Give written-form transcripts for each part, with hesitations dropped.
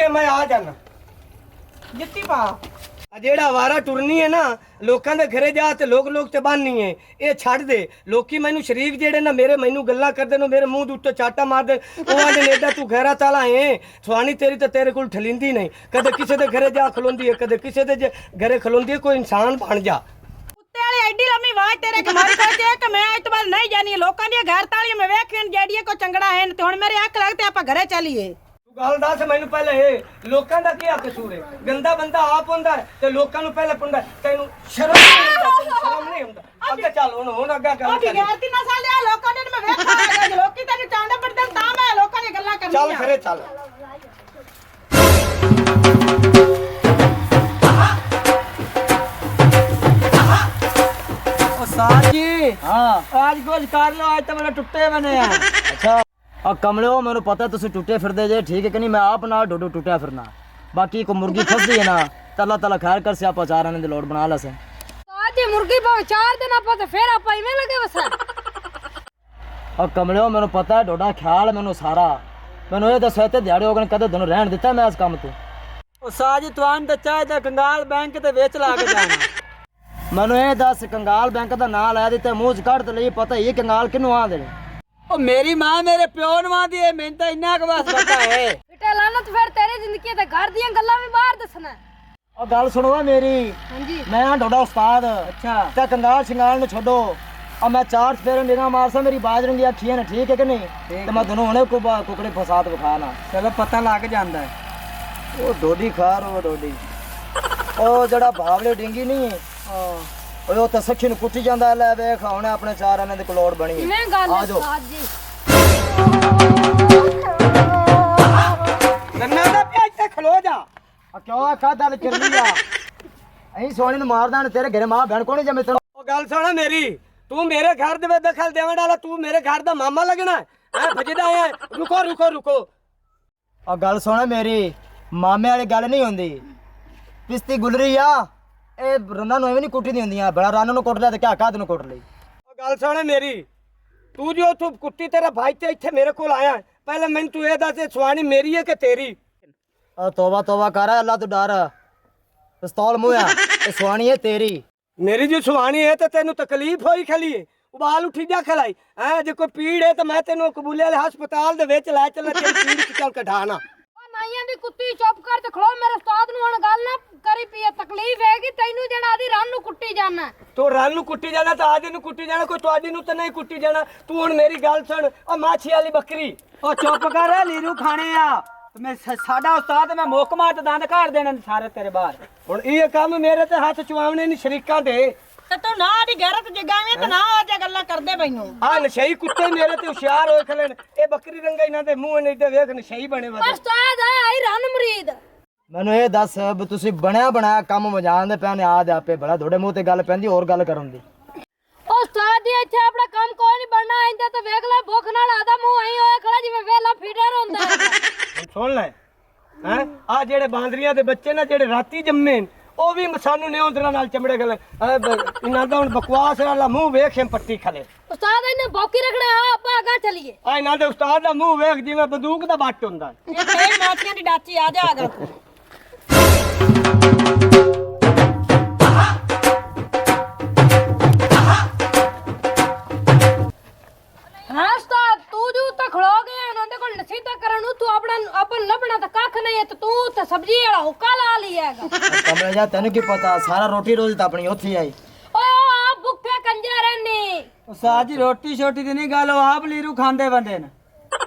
ए मैं आ जाना जित्ती पा जेड़ा वारा टुरनी है ना लोकां दे घरे जा ते लोग ते बानी है ये छड़ दे लोकी मैनू शरीक जेड़े ना मेरे मैनू गल्ला करदे नो मेरे मुंह दे उत्ते चाटा मार दे ओ आंदे नेडा तू गैरा ताला है सुहानी तेरी ते तेरे कोल ठलिंदी नहीं कदे किसे दे घरे जा खलोंदी है कदे किसे दे घरे खलोंदी है कोई इंसान बन जा कुत्ते वाली एडी लम्मी आवाज तेरे कमारी करदे कि मैं आज तो बाद नहीं जानी लोकां दी घर ताली में वेखन जेडी को चंगड़ा है ते हुन मेरे अख लगते आपा घरे चलिए गल दस मैनू पहले है लोकां दा क्या कसूर है गंदा बंदा आप हुंदा है ते लोकां नू पहले पुंदा तैनू शर्म नहीं हुंदा अगे चल हुन अगे गल कर गैरती ना साले लोकां ने मैं वेखा लोकी तैनू चांडा पड़दे तां मैं लोकां दी गल्लां करनी चल घरे चल ओ साहब जी हां आज कुछ कर लो आज तो मेरे टुੱਟੇ बने हैं अच्छा आ कमले हो मैंने पता तुसी टुੱਟੇ फिरदे जे ठीक है कि नहीं मैं आप ना डोडो टुੱਟਿਆ फिरना बाकी को मुर्गी फसदी है ना तला तला खैर कर से आप चार आने दे लोड बना लसे आज मुर्गी पाव 4 दिन आप तो फिर आप इवें लगे बस आ कमले हो मैंने पता है डोडा ख्याल मैंने सारा मैंने ये दसो ते दिहाड़े होगन कदे दिन रहन दिता मैं इस काम तो ओ साजी तुआन ते चाहे कंगाल बैंक ते वेच ला के जाना मैंने ये दस कंगाल बैंक दा नाम ला दिता मुंह च कट ते लई पता ये कंगाल किनु आ दे ओ मेरी मां मेरे प्यो नवा दी है मैं तो इन्ना के बस पता है बेटा लानत फिर तेरी जिंदगी ते घर दी गल्लां भी बाहर दसना ओ गल सुनो मेरी हां जी मैं डोडा उस्ताद अच्छा ते कंगाल शिंगाल नु छोड़ो अब मैं चार फेरे निगाह मारसा मेरी बाज रंगी अखियां ने ठीक है कि नहीं ते मैं दोनों हुने कुकड़े फसाद बखाना चलो पता लग जांदा है ओ डोडी खार ओ डोडी ओ जड़ा भावले डिंगी नहीं ओ तो सखी नु कुटी जांदा ले वेख हुने अपने चार आने दे कलोड़ बनी मैं गल आ जाओ साहब जी नन्ना दा प्याज ते खलो जा आ क्यों आखा दल चल लिया अहीं सोनी नु मारदा ने तेरे घरे मां बहन कोनी जमे तेरे ओ गल सुन मेरी तू मेरे घर दे दखल देवे डाला तू मेरे घर दा मामा लगना है भजदा है रुको रुको रुको आ गल सुन मेरी मामे वाली गल नहीं होंदी पिस्ती गुलरी आ ए रन्ना नु एवें नहीं कुटी दी हुंदियां बड़ा रन्ना नु कुट लिया ते क्या काद नु कुट लई ओ गल सुन मेरी तू जो तू कुत्ती तेरा भाई ते इत्थे मेरे कोल आया पहले मैनू तू ए दस सुहानी मेरी है कि तेरी आ तौबा तौबा कर अल्लाह तो डर पिस्तौल मुया ए सुहानी है तेरी मेरी जो सुहानी है तो तेनू तकलीफ होई खली है उबाल उठी जा खलाई है जे कोई पीड़ है तो मैं तेनू कबूले वाले हस्पताल दे विच लै चला तेरी पीड़ की चल कढाना नाइयां दी कुत्ती चुप कर ते खड़ो मेरे उस्ताद नु हुन गल ना करी पी तकलीफ है कि तैनू जणा आदी रन नु कुट्टी जाना तो रन नु कुट्टी जाना तो आदि नु कुट्टी जाना कोई तुआडी नु तो नहीं कुट्टी जाना तू हुन मेरी गल सुन ओ माछी वाली बकरी ओ चुप कर लीरू खाने आ मैं साडा उस्ताद मैं मुक मार ते दंद काट देने सारे तेरे बाहर हुन ये काम मेरे ते हाथ चुआवने नहीं शरीकां दे ते तू ना दी गैरत जगावे ते ना आ जा गल्लां करदे मैनू आ नशई कुत्ते मेरे ते होशियार होए खले ए बकरी रंगा इना दे मुंह ने दे वेख नशई बने वदे उस्ताद आई रन मुरीद मैनू ये दस तुसी बनया बनाया काम मजान दे पैने आ दे आपे बड़ा थोड़े मुंह ते गल पैंदी और गल करन दी उस्ताद जी इत्थे अपना काम कोई नहीं बनना आइंदा ते वेख ले भुख नाल आदा मुंह आई होए खड़ा जिवें वेला फीडर हुंदा है सुन ले हैं आ जेड़े बांदरियां दे बच्चे ना जेड़े राती जम्मे ओ भी सानू ने उंदरा नाल चमड़े गले इना दा हुन बकवास वाला मुंह वेख पट्टी खले उस्ताद इने भौकी रखना आ आपा आगा चलिए आ इना दे उस्ताद दा मुंह वेख जिवें बंदूक दा बट हुंदा ये ते माचियां दी डाची आ जा अगर हां उस्ताद तू जो त खड़ो गया उन्होंने को नसीहत करन तू अपना अपन लबना त कख नहीं है तो तू त सब्जी वाला हुक्का ला लियागा कमरे जा तैनू की पता सारा रोटी रोज त अपनी ओथी आई ओए आप भुखे कंजे रहने उस्ताद जी रोटी छोटी दी नहीं गल आप लीरू खांदे बंदे ने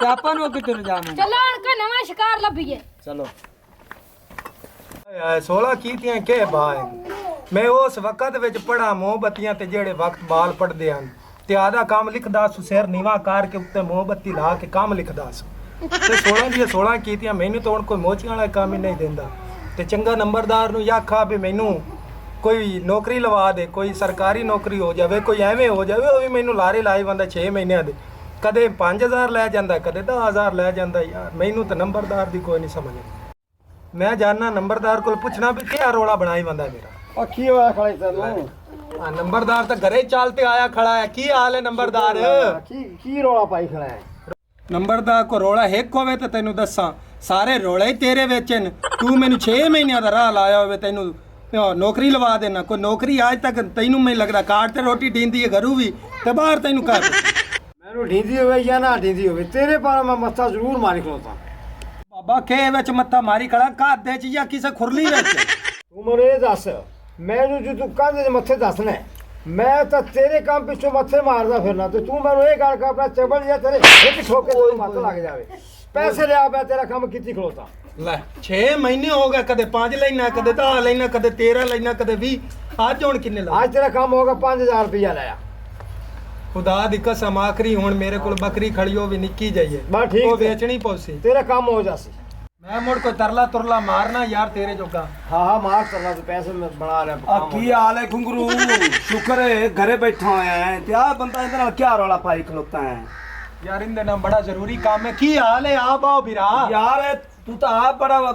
ते आपन वो कितु जावे चलो उनका नवा शिकार लभिए चलो 16 कीतियां के बाय मैं उस वक्त विच पढ़ा मोमबत्तियां ते जेड़े वक्त बाल पढ़दे हन ते आधा काम लिखदा सु सिर नीवा करके उत्ते मोमबत्ती ला के काम लिखदा सु ते 16 दी 16 कीतियां मैनू तो हुण कोई मोचियां वाला काम ही नहीं देंदा ते चंगा नंबरदार नु आखा भी मैनू कोई नौकरी लवा दे कोई सरकारी नौकरी हो जावे कोई एवें हो जावे वो भी मैनू लारे लाए बंदा 6 महीने दे कदे 5000 लै जांदा कदे 10000 लै जांदा यार मैनू तो नंबरदार दी कोई नहीं समझ मैं जानना नंबरदार को पूछना भी क्या रोला बनाई बंदा मेरा की होया खड़े तैनू नंबरदार तो घरे चालते आया खड़ा है की हाल है नंबरदार की रोला पाई खड़ा है नंबरदार को रोला हेक होवे तो तेनू दसा ਸਾਰੇ ਰੋਲੇ ਹੀ ਤੇਰੇ ਵਿੱਚ ਨੇ। ਤੂੰ ਮੈਨੂੰ 6 ਮਹੀਨਿਆਂ ਦਾ ਰਾਹ ਲਾਇਆ ਹੋਵੇ, ਤੈਨੂੰ ਨੌਕਰੀ ਲਵਾ ਦੇਣਾ। ਕੋਈ ਨੌਕਰੀ ਅੱਜ ਤੱਕ ਤੈਨੂੰ ਮੈਨੂੰ ਲੱਗਦਾ ਕਾਟ ਤੇ ਰੋਟੀ ਢੀਂਦੀ ਹੈ ਘਰੂ ਵੀ ਤੇ ਬਾਹਰ ਤੈਨੂੰ ਕਰ ਮੈਨੂੰ ਢੀਂਦੀ ਹੋਵੇ ਜਾਂ ਨਾ ਢੀਂਦੀ ਹੋਵੇ, ਤੇਰੇ ਪਰ ਮੈਂ ਮੱਥਾ ਜ਼ਰੂਰ ਮਾਰੀ ਖਲੋਤਾ। ਬਾਬਾ ਕੇ ਵਿੱਚ ਮੱਥਾ ਮਾਰੀ ਖੜਾ ਘਾਦੇ ਚ ਜਾਂ ਕਿਸੇ ਖੁਰਲੀ ਵਿੱਚ? ਤੂੰ ਮੈਨੂੰ ਇਹ ਦੱਸ, ਮੈਨੂੰ ਜੇ ਤੂੰ ਕੰਧ ਦੇ ਮੱਥੇ ਦੱਸਣਾ ਹੈ, ਮੈਂ ਤਾਂ ਤੇਰੇ ਕੰਮ ਪਿੱਛੋਂ ਮੱਥੇ ਮਾਰਦਾ ਫਿਰਨਾ ਤੇ ਤੂੰ ਮੈਨੂੰ ਇਹ ਗੱਲ ਕਰ ਆਪਣਾ ਚਬਲ ਜਾਂ ਤੇਰੇ ਇੱਕ ਠੋਕੇ ਤੈਨੂੰ ਮੱਥ ਲੱਗ ਜਾਵੇ। ਪੈਸੇ ਲਿਆ ਪਿਆ ਤੇਰਾ ਕੰਮ ਕੀਤੀ ਖਲੋਤਾ। ਲੈ 6 ਮਹੀਨੇ ਹੋ ਗਏ, ਕਦੇ 5 ਲੈਣਾ, ਕਦੇ 10 ਲੈਣਾ, ਕਦੇ 13 ਲੈਣਾ, ਕਦੇ 20। ਅੱਜ ਹੁਣ ਕਿੰਨੇ ਲਾ? ਅੱਜ ਤੇਰਾ ਕੰਮ ਹੋਗਾ 5000 ਰੁਪਇਆ ਲਿਆ। ਖੁਦਾ ਦੀ ਕਸਮ ਆਖਰੀ ਹੁਣ ਮੇਰੇ ਕੋਲ ਬੱਕਰੀ ਖੜੀ ਹੋ ਵੀ ਨਿੱਕੀ ਜਾਈਏ, ਬਸ ਠੀਕ ਉਹ ਤੇ। ਵੇਚਣੀ ਪਉਸੀ। ਤੇਰਾ ਕੰਮ ਹੋ ਜਾਸੀ। ਮੈਂ ਮੁੜ ਕੋਈ ਤਰਲਾ ਤੁਰਲਾ ਮਾਰਨਾ ਯਾਰ ਤੇਰੇ ਜੋਗਾ। ਹਾਂ ਮਾਰ ਚੱਲਣਾ, ਤੂੰ ਪੈਸੇ ਮੈਂ ਬਣਾ ਲਿਆ। ਆ ਕੀ ਹਾਲ ਹੈ ਘੁੰਗਰੂ? ਸ਼ੁਕਰ ਹੈ ਘਰੇ ਬੈਠਾ ਹੋਇਆ ਹੈ ਤੇ ਆ ਬੰਦਾ ਇਹਦੇ ਨਾਲ ਕਿਆ ਰੌਲਾ ਪਾਈ ਖਲੋਤਾ ਹੈ ਯਾਰ ਇਹਦੇ ਨਾਲ ਬੜਾ ਜ਼ਰੂਰੀ ਕੰਮ ਹੈ। ਕੀ ਹਾਲ ਹੈ? ਆ ਬਾਓ ਵੀਰਾ। ਯਾਰ ਤੂੰ ਤਾਂ ਆਪ ਬੜਾ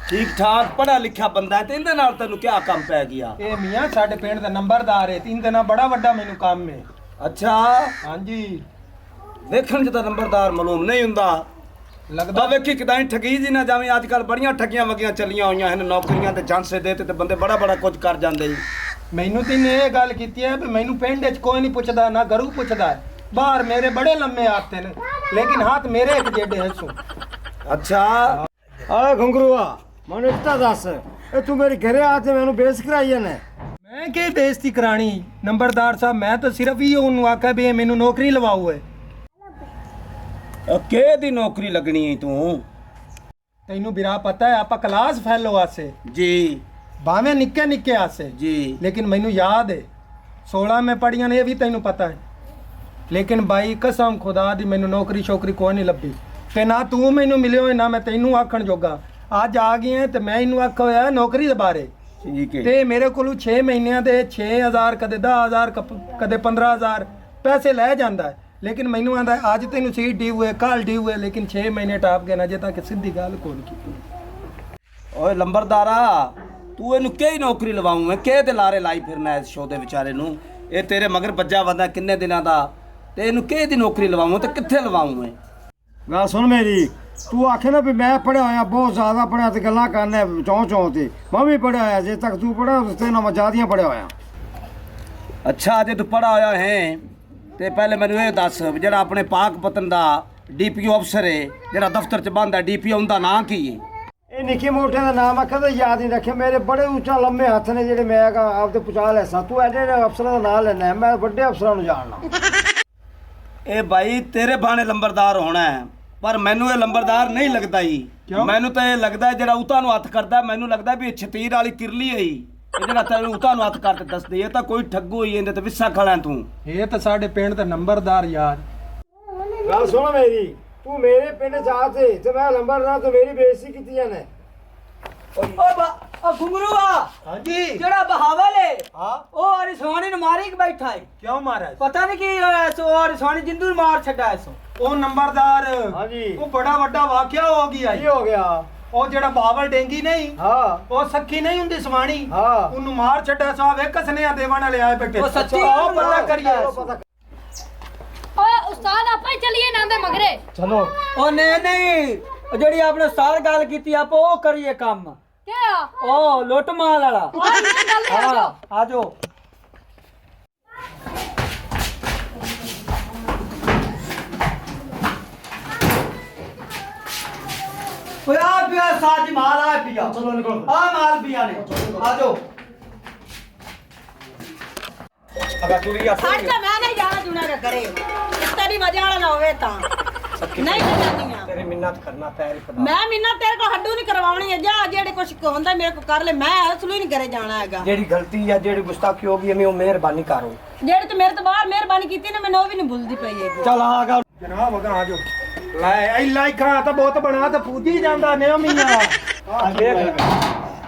ਠੀਕ ਠਾਕ ਪੜ੍ਹਾ ਲਿਖਿਆ ਬੰਦਾ ਹੈ ਤੇ ਇਹਦੇ ਨਾਲ ਤੈਨੂੰ ਕਿਆ ਕੰਮ ਪੈ ਗਿਆ? ਇਹ ਮੀਆਂ ਸਾਡੇ ਪਿੰਡ ਦਾ ਨੰਬਰਦਾਰ ਹੈ, ਤਿੰਨ ਦਿਨਾਂ ਬੜਾ ਵੱਡਾ ਮੈਨੂੰ ਕੰਮ ਹੈ। ਅੱਛਾ, ਹਾਂਜੀ ਵੇਖਣ ਚ ਤਾਂ ਨੰਬਰਦਾਰ ਮਾਲੂਮ ਨਹੀਂ ਹੁੰਦਾ। ਲੱਗਦਾ ਵੇਖੀ ਕਿਦਾਂ ਠੱਗੀ ਜੀ ਨਾ ਜਾਵੇਂ। ਅੱਜ ਕੱਲ ਬੜੀਆਂ ਠੱਗੀਆਂ ਵਗੀਆਂ ਚੱਲੀਆਂ ਹੋਈਆਂ ਹਨ, ਨੌਕਰੀਆਂ ਤੇ ਚਾਂਸੇ ਦੇ ਤੇ ਬੰਦੇ ਬੜਾ ਕੁਝ ਕਰ ਜਾਂਦੇ ਜੀ। ਮੈਨੂੰ ਤਿੰਨੇ ਇਹ ਗੱਲ ਕੀਤੀ ਹੈ ਵੀ ਮੈਨੂੰ ਪਿੰਡ 'ਚ ਕੋਈ ਨਹੀਂ ਪੁੱਛਦਾ, ਨਾ ਘਰੂ ਪੁੱਛਦਾ ਹੈ। ਬਾਹਰ ਮੇਰੇ ਬੜੇ ਲੰਮੇ ਹੱਥ ਨੇ ਲੇਕਿਨ ਹੱਥ ਮੇਰੇ ਇੱਕ ਜੇਡੇ ਹੈ ਸੋ। ਅੱਛਾ ਆ ਘੁੰਗਰੂਆ ਮੈਨੂੰ ਇੱਤਾ ਦੱਸ, ਇਹ ਤੂੰ ਮੇਰੇ ਘਰੇ ਆ ਤੇ ਮੈਨੂੰ ਬੇਇੱਜ਼ਤ ਕਰਾਈ ਜਾਨੇ। ਮੈਂ ਕੀ ਬੇਇੱਜ਼ਤੀ ਕਰਾਣੀ ਨੰਬਰਦਾਰ ਸਾਹਿਬ? ਮੈਂ ਤਾਂ ਸਿਰਫ ਹੀ ਉਹਨੂੰ ਆਖਿਆ ਵੀ ਇਹ ਮੈਨੂੰ ਨੌਕਰੀ ਲਵਾਓ ਹੈ। ਕਿਹਦੀ ਨੌਕਰੀ ਲੱਗਣੀ ਹੈ ਤੂੰ? ਤੈਨੂੰ ਬਿਰਾ ਪਤਾ ਹੈ ਆਪਾਂ ਕਲਾਸ ਫੈਲੋ ਆਸੇ ਜੀ ਭਾਵੇਂ ਨਿੱਕੇ ਨਿੱਕੇ ਆਸੇ ਜੀ। ਲੇਕਿਨ ਮੈਨੂੰ ਯਾਦ ਹੈ 16 ਮੈਂ ਪੜੀਆਂ ਨੇ, ਇਹ ਵੀ ਤੈਨੂੰ ਪਤਾ ਹੈ। ਲੇਕਿਨ ਬਾਈ ਕਸਮ ਖੁਦਾ ਦੀ ਮੈਨੂੰ ਨੌਕਰੀ ਸ਼ੋਕਰੀ ਕੋਈ ਨਹੀਂ ਲੱਭੀ ਤੇ ਨਾ ਤੂੰ ਮੈਨੂੰ ਮਿਲਿਓ ਨਾ ਮੈਂ ਤੈਨੂੰ ਆਖਣ ਜੋਗਾ। ਅੱਜ ਆ ਗਏ ਹੈ ਤੇ ਮੈਂ ਇਹਨੂੰ ਆਖਿਆ ਹੋਇਆ ਨੌਕਰੀ ਦੇ ਬਾਰੇ। ਠੀਕ ਹੈ। ਤੇ ਮੇਰੇ ਕੋਲੋਂ 6 ਮਹੀਨਿਆਂ ਦੇ 6000 ਕਦੇ 10000 ਕਦੇ 15000 ਪੈਸੇ ਲੈ ਜਾਂਦਾ ਹੈ। ਲੇਕਿਨ ਮੈਨੂੰ ਆਂਦਾ ਅੱਜ ਤੈਨੂੰ ਸੀਟ ਡੀ ਹੋਏ ਕੱਲ ਡੀ ਹੋਏ, ਲੇਕਿਨ 6 ਮਹੀਨੇ ਟਾਪ ਗਏ ਨਾ ਜੇ ਤਾਂ ਕਿ ਸਿੱਧੀ ਗੱਲ ਕੋਣ ਕੀਤੀ। ਓਏ ਲੰਬਰਦਾਰਾ, ਤੂੰ ਇਹਨੂੰ ਕਿਹੜੀ ਨੌਕਰੀ ਲਵਾਉਂ? ਮੈਂ ਕਿਹ ਤੇ ਲਾਰੇ ਲਾਈ ਫਿਰਨਾ ਇਸ ਸ਼ੋ ਦੇ ਵਿਚਾਰੇ ਨੂੰ। ਇਹ ਤੇਰੇ ਮਗਰ ਬੱਜਾ ਬੰਦਾ ਕਿੰਨੇ ਦਿਨਾਂ ਦਾ, ਤੇ ਇਹਨੂੰ ਕਿਹਦੀ ਨੌਕਰੀ ਲਵਾਉਂ ਤੇ ਕਿੱਥੇ ਲਵਾਉਂ? ਮੈਂ ਗੱਲ ਸੁਣ ਮੇਰੀ, ਤੂੰ ਆਖੇ ਨਾ ਵੀ ਮੈਂ ਪੜਿਆ ਹੋਇਆ, ਬਹੁਤ ਜ਼ਿਆਦਾ ਪੜਿਆ ਤੇ ਗੱਲਾਂ ਕਰਨੇ ਚੌਂ ਤੇ। ਮੈਂ ਵੀ ਪੜਿਆ ਹੋਇਆ, ਜੇ ਤੱਕ ਤੂੰ ਪੜਿਆ ਉਸ ਤੇ ਨਾ ਮੈਂ ਜ਼ਿਆਦੀਆਂ ਪੜਿਆ ਹੋਇਆ। ਅੱਛਾ, ਜੇ ਤੂੰ ਪੜਾ ਹੋਇਆ ਹੈ ਤੇ ਪਹਿਲੇ ਮੈਨੂੰ ਇਹ ਦੱਸ ਵੀ ਜਿਹੜਾ ਆਪਣੇ ਪਾਕਪਤਨ ਦਾ ਡੀਪੀਓ ਅਫਸਰ ਹੈ, ਜਿਹੜਾ ਦਫ਼ਤਰ 'ਚ ਬੰਦਾ ਡੀਪੀਓ, ਉਹਦਾ ਨਾਂ ਕੀ ਹੈ? ਇਹ ਨਿੱਕੇ ਮੋਟੇ ਦਾ ਨਾਮ ਆਖਿਆ ਤਾਂ ਯਾਦ ਨਹੀਂ ਰੱਖਿਆ। ਮੇਰੇ ਬੜੇ ਉੱਚਾ ਲੰਮੇ ਹੱਥ ਨੇ ਜਿਹੜੇ ਮੈਂ ਆਪਦੇ ਪੁਚਾ ਲੈ ਸਾਂ। ਤੂੰ ਐਡੇ ਅਫਸਰਾਂ ਦਾ ਨਾਂ ਲੈਣਾ, ਮੈਂ ਵੱਡੇ ਅਫਸਰਾਂ ਨੂੰ ਜਾਣਨਾ। ਇਹ ਬਾਈ ਤੇਰੇ ਬਾਣੇ ਲੰਬਰਦਾਰ ਹੋਣਾ ਹੈ, ਪਰ ਮੈਨੂੰ ਇਹ ਲੰਬਰਦਾਰ ਨਹੀਂ ਲੱਗਦਾ ਹੀ। ਮੈਨੂੰ ਤਾਂ ਇਹ ਲੱਗਦਾ ਜਿਹੜਾ ਉਤਾਂ ਨੂੰ ਹੱਥ ਕਰਦਾ, ਮੈਨੂੰ ਲੱਗਦਾ ਵੀ ਇਹ ਛਤੀਰ ਵਾਲੀ ਕਿਰਲੀ ਹੈ ਹੀ। ਇਹ ਜਿਹੜਾ ਤੈਨੂੰ ਉਤਾਂ ਨੂੰ ਹੱਥ ਕਰਕੇ ਦੱਸਦੀ, ਇਹ ਤਾਂ ਕੋਈ ਠੱਗੂ ਹੀ ਇਹਦੇ ਤੇ ਵਿਸਾ ਖੜਾ ਤੂੰ। ਇਹ ਤਾਂ ਸਾਡੇ ਪਿੰਡ ਦਾ ਨੰਬਰਦਾਰ ਯਾਰ। ਗੱਲ ਸੁਣ ਮੇਰੀ, ਤੂੰ ਮੇਰੇ ਪਿੰਡ ਜਾ ਤੇ ਮੈਂ ਲੰਬਰਦਾਰ ਤੇ ਮੇਰੀ ਬੇਇੱਜ਼ਤੀ ਕੀਤੀ ਜਾਨੇ। ਓ ਘੁੰਗਰੂਆ, ਹਾਂਜੀ ਜਿਹੜਾ ਬਹਾਵਲ ਹੈ ਹਾਂ, ਉਹ ਅਰਿਸਵਾਣੀ ਨੂੰ ਮਾਰੀ ਕੇ ਬੈਠਾ ਹੈ। ਕਿਉਂ ਮਾਰਾ? ਪਤਾ ਨਹੀਂ ਕੀ ਹੋਇਆ ਸੋ ਅਰਿਸਵਾਣੀ ਜਿੰਦੂ ਨੂੰ ਮਾਰ ਛੱਡਾ ਐ ਸੋ। ਉਹ ਨੰਬਰਦਾਰ, ਹਾਂਜੀ। ਉਹ ਬੜਾ ਵੱਡਾ ਵਾਕਿਆ ਹੋ ਗਿਆ। ਕੀ ਹੋ ਗਿਆ? ਉਹ ਜਿਹੜਾ ਬਾਵਲ ਡੇਂਗੀ ਨਹੀਂ, ਹਾਂ ਉਹ ਸੱਖੀ ਨਹੀਂ ਹੁੰਦੀ ਸਵਾਣੀ, ਹਾਂ। ਉਹਨੂੰ ਮਾਰ ਛੱਡਿਆ ਸਾਹਿਬ। ਇੱਕ ਸਨੇਹਾ ਦੇਵਣ ਵਾਲੇ ਆਏ ਬੈਠੇ। ਉਹ ਸੱਚੀ? ਉਹ ਪਤਾ ਕਰੀਏ। ਓਏ ਉਸਤਾਦ ਆਪਾਂ ਹੀ ਚੱਲੀਏ ਨਾ ਦੇ ਮਗਰੇ। ਚਲੋ ਉਹ ਨਹੀਂ ਉਹ ਜਿਹੜੀ ਆਪਣੇ ਸਾਲ ਗੱਲ ਕੀਤੀ ਆਪਾਂ ਉਹ ਕਰੀਏ ਕੰਮ। ਕਿਆ ਉਹ ਲੁੱਟ ਮਾਲ ਵਾਲਾ। ਓਏ ਇਹ ਗੱਲ ਹੈ ਹਾਂ ਆਜੋ। ਓਏ ਆ ਪਿਆ ਸਾਜੀ ਮਾਲ ਆ ਪਿਆ। ਚਲੋ ਨਿਕਲੋ। ਆ ਮਾਲ ਪਿਆ ਨੇ। ਆਜੋ। ਅਗਾ ਤੂੰ ਵੀ ਛੱਡ ਜਾ, ਮੈਂ ਨਹੀਂ ਜਾਣਾ ਜੁਨਾ ਦੇ ਘਰੇ। ਇਸ ਤੇਰੀ ਵਜ੍ਹਾ ਵਾਲਾ ਨਾ ਹੋਵੇ ਤਾਂ ਨਹੀਂ ਜਾਂਦੀਆਂ। ਤੇਰੀ ਮਿੰਨਤ ਕਰਨਾ ਪੈਰ ਪੜਾ। ਮੈਂ ਮਿੰਨਾ ਤੇਰੇ ਕੋ ਹੱਡੂ ਨਹੀਂ ਕਰਵਾਉਣੀ ਹੈ। ਜਾ ਜਿਹੜੇ ਕੁਛ ਹੁੰਦਾ ਮੇਰੇ ਕੋ ਕਰ ਲੈ, ਮੈਂ ਅਸਲੂ ਹੀ ਨਹੀਂ ਘਰੇ ਜਾਣਾ ਹੈਗਾ। ਜਿਹੜੀ ਗਲਤੀ ਜਾਂ ਜਿਹੜੀ ਗੁਸਤਾਖੀ ਹੋ ਗਈ ਐਵੇਂ ਉਹ ਮਿਹਰਬਾਨੀ ਕਰੋ। ਜਿਹੜੇ ਤੂੰ ਮੇਰੇ ਤੋਂ ਬਾਹਰ ਮਿਹਰਬਾਨੀ ਕੀਤੀ ਨਾ, ਮੈਨੂੰ ਉਹ ਵੀ ਨਹੀਂ ਭੁੱਲਦੀ ਪਈ ਹੈਗੀ। ਚੱਲ ਆਗਾ ਜਨਾਬ ਅਗਾ ਆਜੋ। ਲੈ ਐ ਲਾਇਖਾ ਤਾਂ ਬਹੁਤ ਬਣਾ ਤਾਂ ਪੂਜੀ ਜਾਂਦਾ ਨੇ ਮੀਆਂ। ਆ ਦੇਖ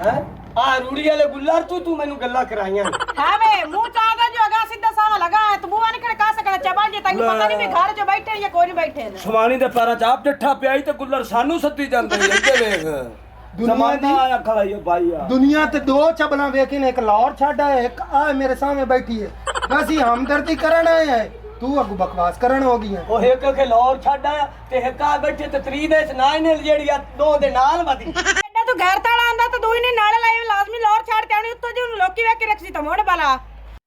ਹੈ ਆ ਰੂੜੀ ਵਾਲੇ ਗੁੱਲਰ ਤੂੰ ਮੈਨੂੰ ਗੱਲਾਂ ਕਰਾਈਆਂ। ਹਾਂ ਵੇ ਮੂੰਹ ਚਾਹਦਾ ਜੋ ਅਗਾ ਸਿੱਧਾ ਸਾਵਾ ਲਗਾ ਹੈ। ਤੂੰ ਬੂਆ ਨਹੀਂ ਖੜੇ ਕਾ ਸਕਣਾ ਚਬਲ ਜੇ ਤੈਨੂੰ ਪਤਾ ਨਹੀਂ ਵੀ ਘਰ ਚ ਬੈਠੇ ਜਾਂ ਕੋਈ ਨਹੀਂ ਬੈਠੇ ਨੇ। ਸਵਾਣੀ ਦੇ ਪੈਰਾਂ 'ਚ ਆਪ ਟੱਠਾ ਪਿਆ ਹੀ ਤੇ ਗੁੱਲਰ ਸਾਨੂੰ ਸੱਦੀ ਜਾਂਦੇ ਨੇ। ਇੱਥੇ ਵੇਖ ਜ਼ਮਾਨਾ ਆਇਆ ਖੜਾ ਹੀ ਬਾਈ ਆ। ਦੁਨੀਆ ਤੇ ਦੋ ਚਬਲਾਂ ਵੇਖੀ ਨੇ, ਇੱਕ ਲਾਹੌਰ ਛੱਡ ਆਏ, ਇੱਕ ਆ ਮੇਰੇ ਸਾਹਮਣੇ ਬੈਠੀ ਹੈ। ਅਸੀਂ ਹਮਦਰਦੀ ਕਰਨ ਆਏ ਹੈ। ਤੂੰ ਅੱਗੂ ਬਕਵਾਸ ਕਰਨ ਹੋ ਗਈ ਹੈ ਉਹ ਇੱਕ ਕੇ ਲਾਹੌਰ ਛੱਡ ਆਇਆ ਤੇ ਇੱਕ ਆ ਬੈਠੇ ਤੇ ਤਰੀ ਦੇ ਨਾ ਇਹਨੇ ਜਿਹੜੀ ਆ ਦੋ ਦੇ ਨਾਲ ਵਧੀ ਐਡਾ ਤੂੰ ਘਰ ਤਾਲਾ ਆਂਦਾ ਤਾਂ ਦੂਈ ਨੇ ਨਾਲ ਲਾਈ ਲਾਜ਼ਮੀ ਲਾਹੌਰ ਛੱਡ ਕੇ ਆਉਣੀ ਉੱਤੋਂ ਜੀ ਉਹਨੂੰ ਲੋਕੀ ਵੇਖ ਕੇ ਰੱਖੀ ਤਾਂ ਮੋੜ ਬਾਲਾ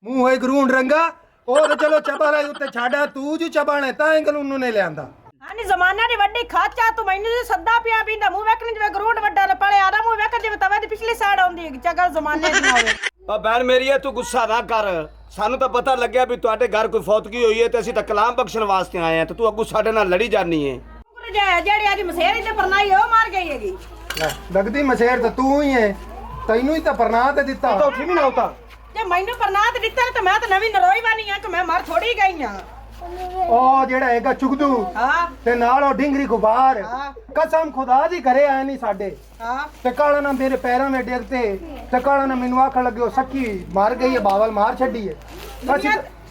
ਮੂੰਹ ਹੋਏ ਗਰੂੰਡ ਰੰਗਾ ਉਹ ਤੇ ਚਲੋ ਚਬਾ ਲੈ ਉੱਤੇ ਛਾੜਾ ਤੂੰ ਜੀ ਚਬਾਣੇ ਤਾਂ ਇਹ ਕਾਨੂੰਨ ਨੇ ਲਿਆਂਦਾ ਹਾਨੀ ਜ਼ਮਾਨਾ ਦੀ ਵੱਡੀ ਖਾਚਾ ਤੂੰ ਮੈਨੂੰ ਜੀ ਸੱਦਾ ਪਿਆ ਪੀਂਦਾ ਮੂੰਹ ਵੇਖਣ ਜਿਵੇਂ ਗਰੂੰਡ ਵੱਡਾ ਲਪਲੇ ਆਦਾ ਮੂੰਹ ਵੇਖ ਜਿਵੇਂ ਤਵੇ ਦੀ ਪਿਛਲੀ ਸਾਈਡ ਆਉਂਦੀ ਹੈ ਚਗਲ ਜ਼ਮਾਨੇ ਦੀ ਨਾ ਹੋਵੇ ਆ ਭੈਣ ਮੇਰੀ ਹੈ ਤੂੰ ਗੁੱਸਾ ਨਾ ਕਰ ਸਾਨੂੰ ਤਾਂ ਪਤਾ ਲੱਗਿਆ ਵੀ ਤੁਹਾਡੇ ਘਰ ਕੋਈ ਫੌਤਗੀ ਹੋਈ ਹੈ ਤੇ ਅਸੀਂ ਤਾਂ ਕਲਾਮ ਬਖਸ਼ਣ ਵਾਸਤੇ ਆਏ ਆ ਤੇ ਤੂੰ ਅੱਗੂ ਸਾਡੇ ਨਾਲ ਲੜੀ ਜਾਨੀ ਹੈ ਜਿਹੜੀ ਅੱਜ ਮਸੇਰੀ ਤੇ ਪਰਨਾਈ ਉਹ ਮਾਰ ਗਈ ਹੈਗੀ ਲੱਗਦੀ ਮਸ਼ੇਰ ਤਾਂ ਤੂੰ ਹੀ ਹੈ ਤੈਨੂੰ ਹੀ ਤਾਂ ਪਰਨਾਹ ਤੇ ਦਿੱਤਾ ਤਾਂ ਉੱਠੀ ਵੀ ਨਾ ਉਤਾ ਜੇ ਮੈਨੂੰ ਪਰਨਾਹ ਤੇ ਦਿੱਤਾ ਨਾ ਤਾਂ ਮੈਂ ਤਾਂ ਨਵੀਂ ਨਰੋਈ ਬਾਨੀ ਆ ਕਿ ਮੈਂ ਮਰ ਥੋੜੀ ਗਈ ਆ ਉਹ ਜਿਹੜਾ ਹੈਗਾ ਚੁਗਦੂ ਹਾਂ ਤੇ ਨਾਲ ਉਹ ਢਿੰਗਰੀ ਗੁਬਾਰ ਹਾਂ। ਕਸਮ ਖੁਦਾ ਦੀ ਘਰੇ ਆਏ ਨਹੀਂ ਸਾਡੇ ਹਾਂ ਤੇ ਕਾਲਾ ਨਾ ਮੇਰੇ ਪੈਰਾਂ ਵਿੱਚ ਡਿੱਗ ਤੇ ਕਾਲਾ ਨਾ ਮੈਨੂੰ ਆਖਣ ਲੱਗੇ ਉਹ ਸੱਕੀ ਮਾਰ ਗਈ ਹੈ ਬਾਵਲ ਮਾਰ ਛੱਡੀ ਹੈ ਅਸੀਂ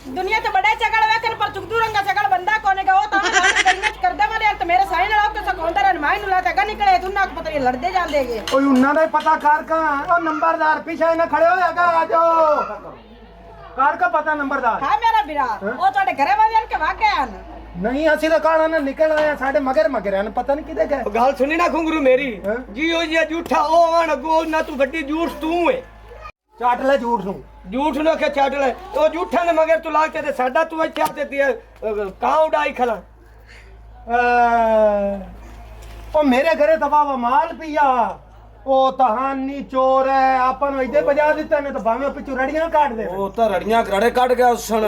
ਦੁਨੀਆ ਤੇ ਬੜੇ ਚਗਲ ਵੇਖਣ ਪਰ ਚੁਗਦੂ ਰੰਗਾ ਚਗਲ ਬੰਦਾ ਕੋਨੇਗਾ ਉਹ ਤਾਂ ਮੈਂ ਗਲੀਆਂ ਚ ਕਰਦਾ ਵਾਲੇ ਤੇ ਮੇਰੇ ਸਾਈਨ ਨਾਲ ਕੇ ਸਕੌਂਦਰ ਨੇ ਮੈਂ ਨੂੰ ਲਾਤਾ ਗਾ ਨਿਕਲੇ ਤੂੰ ਨਾ ਪਤਾ ਨਹੀਂ ਲੜਦੇ ਜਾਂਦੇਗੇ ਓਏ ਉਹਨਾਂ ਦਾ ਹੀ ਪਤਾ ਕਰ ਕਾ ਉਹ ਨੰਬਰਦਾਰ ਪਿੱਛੇ ਨਾ ਖੜੇ ਹੋਏਗਾ ਆ ਜਾਓ ਕਰ ਕਾ ਪਤਾ ਨੰਬਰਦਾਰ ਹਾਂ ਮੇਰਾ ਵੀਰਾ ਉਹ ਤੁਹਾਡੇ ਘਰੇ ਵਾਲਿਆਂ ਕੇ ਵਾਕਿਆ ਹਨ ਨਹੀਂ ਅਸੀਂ ਤਾਂ ਕਾਲਾ ਨਾ ਨਿਕਲ ਆਏ ਸਾਡੇ ਮਗਰ ਹਨ ਪਤਾ ਨਹੀਂ ਕਿਹਦੇ ਗਏ ਗੱਲ ਸੁਣੀ ਨਾ ਘੁੰਗਰੂ ਮੇਰੀ ਹੈਂ? ਜੀ ਉਹ ਜੀ ਝੂਠਾ ਉਹ ਆਣ ਅੱਗੋਂ ਨਾ ਤੂੰ ਵੱਡੀ ਝੂਠ ਤੂੰ ਏ ਚਾਟ ਲੈ ਝੂਠ ਨੂੰ ਝੂਠ ਨੂੰ ਆਖਿਆ ਛੱਡ ਲੈ ਉਹ ਝੂਠਾਂ ਦੇ ਮਗਰ ਤੂੰ ਲੱਗ ਕੇ ਤੇ ਸਾਡਾ ਤੂੰ ਇੱਥੇ ਆ ਤੇ ਕਾਂ ਉਡਾਈ ਖਲਾ ਉਹ ਮੇਰੇ ਘਰੇ ਤਾਂ ਬਾਬਾ ਮਾਲ ਪਿਆ ਉਹ ਤਹਾਨੀ ਚੋਰ ਹੈ ਆਪਾਂ ਨੂੰ ਇੱਥੇ ਵਜਾ ਦਿੱਤਾ ਨੇ ਤਾਂ ਭਾਵੇਂ ਪਿੱਛੋਂ ਰੜੀਆਂ ਕੱਢ ਦੇ ਉਹ ਤਾਂ ਰੜੀਆਂ ਗਰਾੜੇ ਕੱਢ ਗਿਆ ਉਸਣ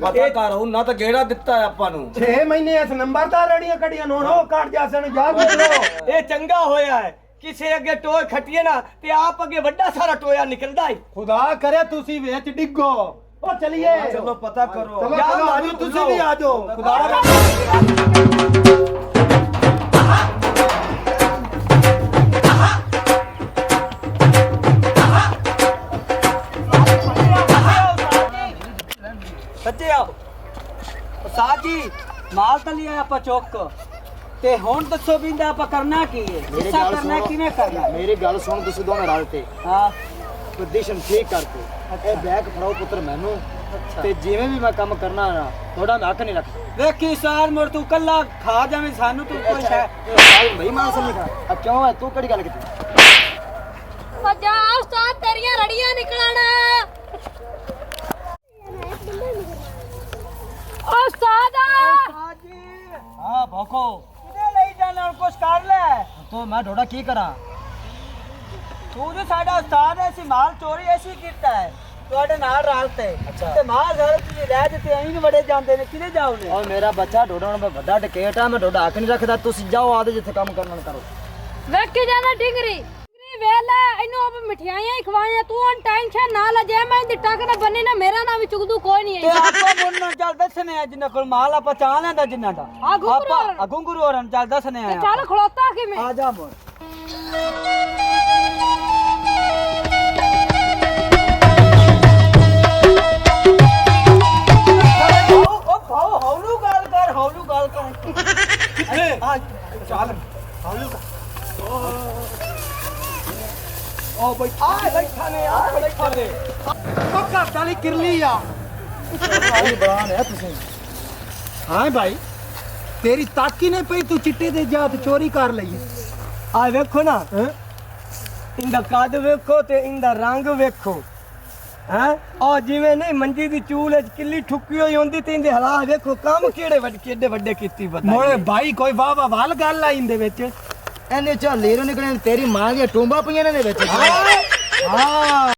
ਪਤਾ ਕਰ ਉਹਨਾਂ ਤਾਂ ਗੇੜਾ ਦਿੱਤਾ ਹੈ ਆਪਾਂ ਨੂੰ 6 ਮਹੀਨੇ ਇਸ ਨੰਬਰਦਾਰ ਰੜੀਆਂ ਕੱਢੀਆਂ ਨੂੰ ਉਹ ਕੱਢ ਜਾਸਣ ਜਾ ਗੁਜਰੋ ਇਹ ਚੰਗਾ ਹੋਇਆ ਹੈ ਕਿਸੇ ਅੱਗੇ ਟੋਏ ਖੱਟੀਏ ਨਾ ਤੇ ਆਪ ਅੱਗੇ ਵੱਡਾ ਸਾਰਾ ਟੋਇਆ ਨਿਕਲਦਾ ਏ ਖੁਦਾ ਕਰੇ ਤੁਸੀਂ ਵਿੱਚ ਡਿੱਗੋ ਉਹ ਚਲਿਏ ਚਲੋ ਪਤਾ ਕਰੋ ਚਲੋ ਜਾਓ, ਚਲੋ ਆਜੋ ਤੁਸੀਂ ਵੀ ਆਜੋ ਖੁਦਾ ਸੱਚੇ ਆਓ ਉਸਤਾਦ ਜੀ ਮਾਲ ਤਾਂ ਲਿਆ ਆਪਾਂ ਚੌਕ ਤੇ ਹੁਣ ਦੱਸੋ ਬਿੰਦਾ ਆਪਾਂ ਕਰਨਾ ਕੀ ਹੈ ਗੁੱਸਾ ਕਰਨਾ ਕਿਵੇਂ ਕਰਨਾ ਮੇਰੀ ਗੱਲ ਸੁਣ ਤੁਸੀਂ ਦੋਵੇਂ ਰਲ ਤੇ ਹਾਂ ਪੋਜੀਸ਼ਨ ਠੀਕ ਕਰਕੇ ਇਹ ਬੈਗ ਫੜਾਓ ਪੁੱਤਰ ਮੈਨੂੰ ਤੇ ਜਿਵੇਂ ਵੀ ਮੈਂ ਕੰਮ ਕਰਨਾ ਨਾ ਥੋੜਾ ਮੈਂ ਹੱਕ ਨਹੀਂ ਰੱਖਦਾ ਵੇਖੀ ਸਾਰ ਮੁਰ ਤੂੰ ਕੱਲਾ ਖਾ ਜਾਵੇਂ ਸਾਨੂੰ ਤੂੰ ਕੋਈ ਹੈ ਭਾਈ ਮਾਂ ਸਮਝਾ ਆ ਕਿਉਂ ਹੈ ਤੂੰ ਕਿਹੜੀ ਗੱਲ ਕੀਤੀ ਜਾ ਉਸਤਾਦ ਤੇਰੀਆਂ ਰੜੀਆਂ ਨਿਕਲਣ ਉਸਤਾਦ ਹਾਂ ਭੋਖੋ ਕਿਹਨੇ ਲਈ ਜਾਣਾ ਹੁਣ ਕੁਛ ਕਰ ਲੈ ਤੋ ਮੈਂ ਥੋੜਾ ਕੀ ਕਰਾਂ ਤੂੰ ਜੋ ਸਾਡਾ ਉਸਤਾਦ ਹੈ ਅਸੀਂ ਮਾਲ ਚੋਰੀ ਐਸੀ ਕੀਤਾ ਹੈ ਤੁਹਾਡੇ ਨਾਲ ਰਲ ਤੇ ਤੇ ਮਾਲ ਸਾਰੇ ਤੁਸੀਂ ਰਹਿ ਦਿੱਤੇ ਐਂ ਨੂੰ ਵੜੇ ਜਾਂਦੇ ਨੇ ਕਿਹਦੇ ਜਾਓਗੇ ਓਏ ਮੇਰਾ ਬੱਚਾ ਢੋਡਾ ਹੁਣ ਮੈਂ ਵੱਡਾ ਟਕੇਟ ਆ ਮੈਂ ਢੋਡਾ ਹੱਕ ਨਹੀਂ ਰੱਖਦਾ ਤੁਸੀਂ ਜਾਓ ਆਦੇ ਜਿੱਥੇ ਕੰਮ ਕਰਨਾ ਕਰੋ ਵੇਖੀ ਜਾਣਾ ਡਿੰਗਰੀ ਵੇਲਾ ਇਹਨੂੰ ਆਪ ਮਠਿਆਈਆਂ ਹੀ ਖਵਾਈਆਂ ਤੂੰ ਹੁਣ ਟੈਨਸ਼ਨ ਨਾ ਲੈ ਜੇ ਮੈਂ ਇਹਦੀ ਟੱਕ ਨਾ ਬੰਨੀ ਨਾ ਮੇਰਾ ਨਾਂ ਵੀ ਚੁਗਦੂ ਕੋਈ ਨਹੀਂ ਤੇ ਆਪਾਂ ਮੁੰਨਾ ਚੱਲ ਦੱਸਨੇ ਆ ਜਿੰਨਾ ਕੋਲ ਮਾਲ ਆਪਾਂ ਚਾਹ ਲੈਂਦਾ ਜਿੰਨਾ ਦਾ ਆ ਗੁੰਗਰੂ ਹੋਰਾਂ। ਆ ਗੁੰਗਰੂ ਹੋਰਾਂ ਨੂੰ ਚੱਲ ਦੱਸਨੇ ਆ ਚੱਲ ਖਲੋਤਾ ਕਿਵੇਂ ਆ ਜਾ ਮੋਰ ਉਹ ਭਾਉ ਹੌਲੂ ਗੱਲ ਕਰ ਹੌਲੂ ਗੱਲ ਕਰ ਆ ਚੱਲ ਹੌਲੂ ਕਰ ਉਹ ਬੈਠਾ ਨੇ ਆ ਬੈਠਾ ਨੇ ਪੱਕਾ ਤਾਲੀ ਕਿਰਲੀ ਆ ਭਾਈ ਬੜਾਨ ਹੈ ਤੁਸੀਂ ਹਾਂ ਭਾਈ ਤੇਰੀ ਤਾਕੀ ਨੇ ਪਈ ਤੂੰ ਚਿੱਟੇ ਦੇ ਜਾ ਤੇ ਚੋਰੀ ਕਰ ਲਈ ਆ ਵੇਖੋ ਨਾ ਇੰਦਾ ਕੱਦ ਵੇਖੋ ਤੇ ਇੰਦਾ ਰੰਗ ਵੇਖੋ ਹੈ ਉਹ ਜਿਵੇਂ ਨਹੀਂ ਮੰਜੀ ਦੀ ਚੂਲ ਵਿੱਚ ਕਿੱਲੀ ਠੁੱਕੀ ਹੋਈ ਹੁੰਦੀ ਤੇ ਇੰਦੇ ਹਾਲਾਤ ਵੇਖੋ ਕੰਮ ਕਿਹੜੇ ਵੱਡੇ ਕੀਤੀ ਬਤਾ ਮੋੜੇ ਭਾਈ ਕੋਈ ਵਾਹ ਵਾਹ ਵਾਲ ਗੱਲ ਆ ਇੰਦੇ ਵਿੱਚ ਇਹਨੇ ਝਾਲੇ ਰੋ ਨਿਕਲੇ ਤੇਰੀ ਮਾਂ ਦੀਆਂ ਟੂੰਬਾਂ ਪਈਆਂ ਨੇ ਦੇ ਵਿੱਚ ਹਾਂ